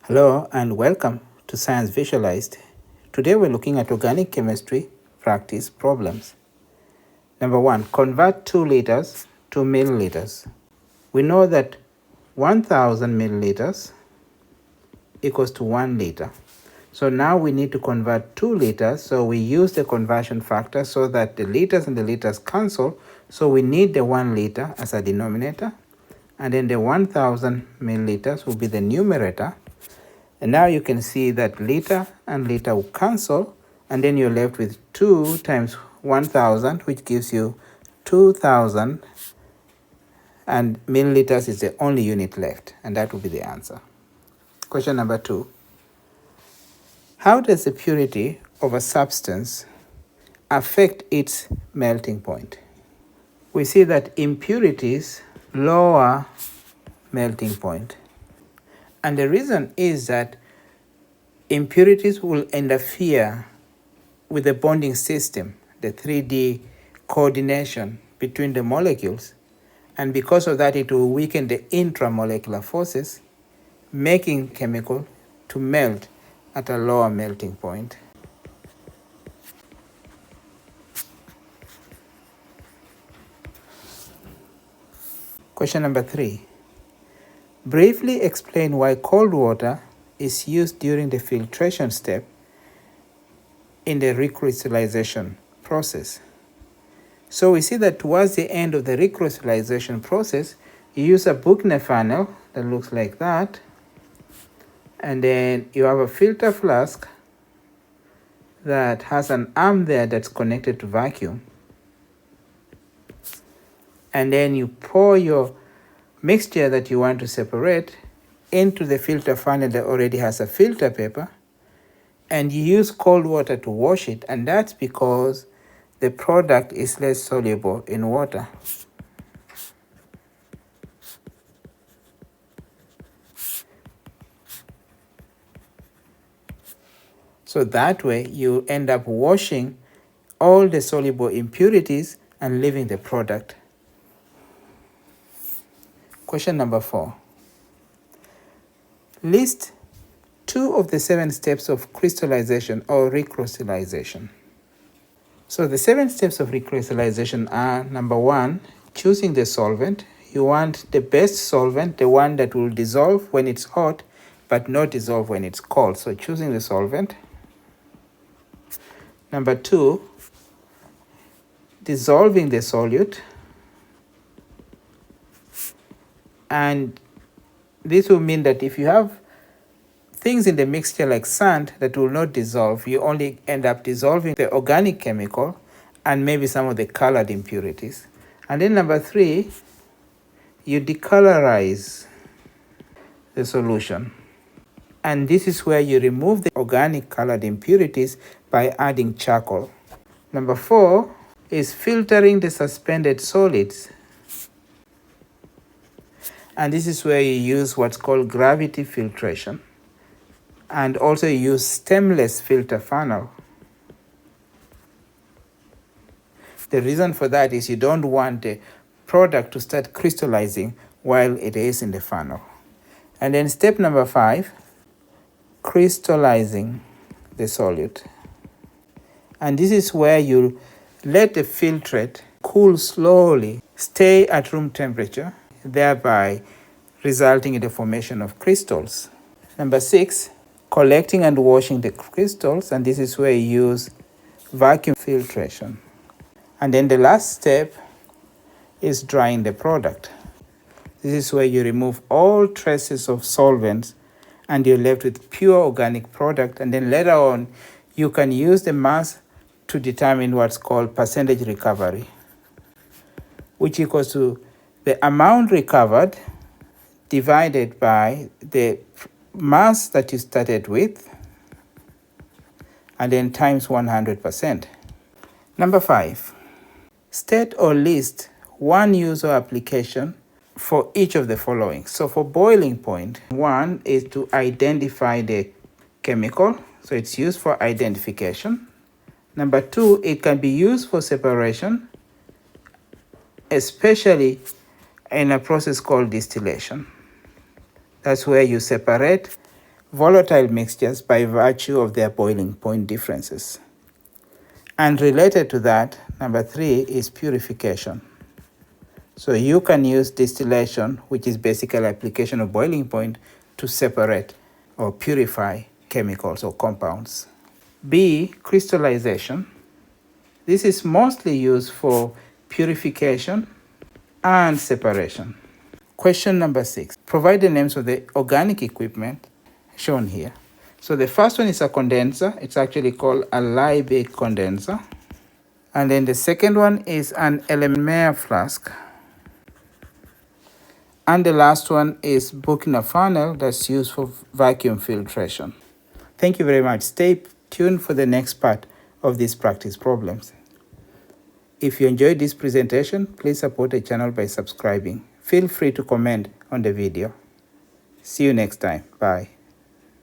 Hello and welcome to Science Visualized. Today we're looking at organic chemistry practice problems. Number 1, convert 2 liters to milliliters. We know that 1000 milliliters equals to 1 liter. So now we need to convert 2 liters, so we use the conversion factor so that the liters and the liters cancel. So we need the 1 liter as a denominator, and then the 1000 milliliters will be the numerator. And now you can see that liter and liter will cancel, and then you're left with 2 times 1000, which gives you 2000, and milliliters is the only unit left, and that will be the answer. Question number 2. How does the purity of a substance affect its melting point? We see that impurities lower melting point. And the reason is that impurities will interfere with the bonding system, the 3D coordination between the molecules. And because of that, it will weaken the intramolecular forces, making chemical to melt at a lower melting point. Question number 3. Briefly explain why cold water is used during the filtration step in the recrystallization process. So we see that towards the end of the recrystallization process, you use a Buchner funnel that looks like that, and then you have a filter flask that has an arm there that's connected to vacuum, and then you pour your mixture that you want to separate into the filter funnel that already has a filter paper, and you use cold water to wash it, and that's because the product is less soluble in water. So that way you end up washing all the soluble impurities and leaving the product. Question number 4. List 2 of the 7 steps of crystallization or recrystallization. So the 7 steps of recrystallization are: number 1, choosing the solvent. You want the best solvent, the one that will dissolve when it's hot but not dissolve when it's cold. So choosing the solvent. Number 2, dissolving the solute. And this will mean that if you have things in the mixture like sand that will not dissolve, you only end up dissolving the organic chemical and maybe some of the colored impurities. And then number 3, you decolorize the solution. And this is where you remove the organic colored impurities by adding charcoal. Number 4 is filtering the suspended solids. And this is where you use what's called gravity filtration. And also you use stemless filter funnel. The reason for that is you don't want the product to start crystallizing while it is in the funnel. And then step number 5, crystallizing the solute. And this is where you let the filtrate cool slowly, stay at room temperature, thereby resulting in the formation of crystals. Number 6, collecting and washing the crystals, and this is where you use vacuum filtration. And then the last step is drying the product. This is where you remove all traces of solvents and you're left with pure organic product, and then later on you can use the mass to determine what's called percentage recovery, which equals to the amount recovered divided by the mass that you started with, and then times 100%. Number 5, state or list one use or application for each of the following. So for boiling point, 1 is to identify the chemical, so it's used for identification. Number 2, it can be used for separation, especially in a process called distillation. That's where you separate volatile mixtures by virtue of their boiling point differences. And related to that, number 3 is purification. So you can use distillation, which is basically application of boiling point, to separate or purify chemicals or compounds. B, crystallization. This is mostly used for purification and separation. Question number 6. Provide the names of the organic equipment shown here. So the first one is a condenser. It's actually called a Liebig condenser. And then the second one is an Elmer flask. And the last one is Buchner funnel that's used for vacuum filtration. Thank you very much. Stay tuned for the next part of these practice problems. If you enjoyed this presentation, please support the channel by subscribing. Feel free to comment on the video. See you next time. Bye.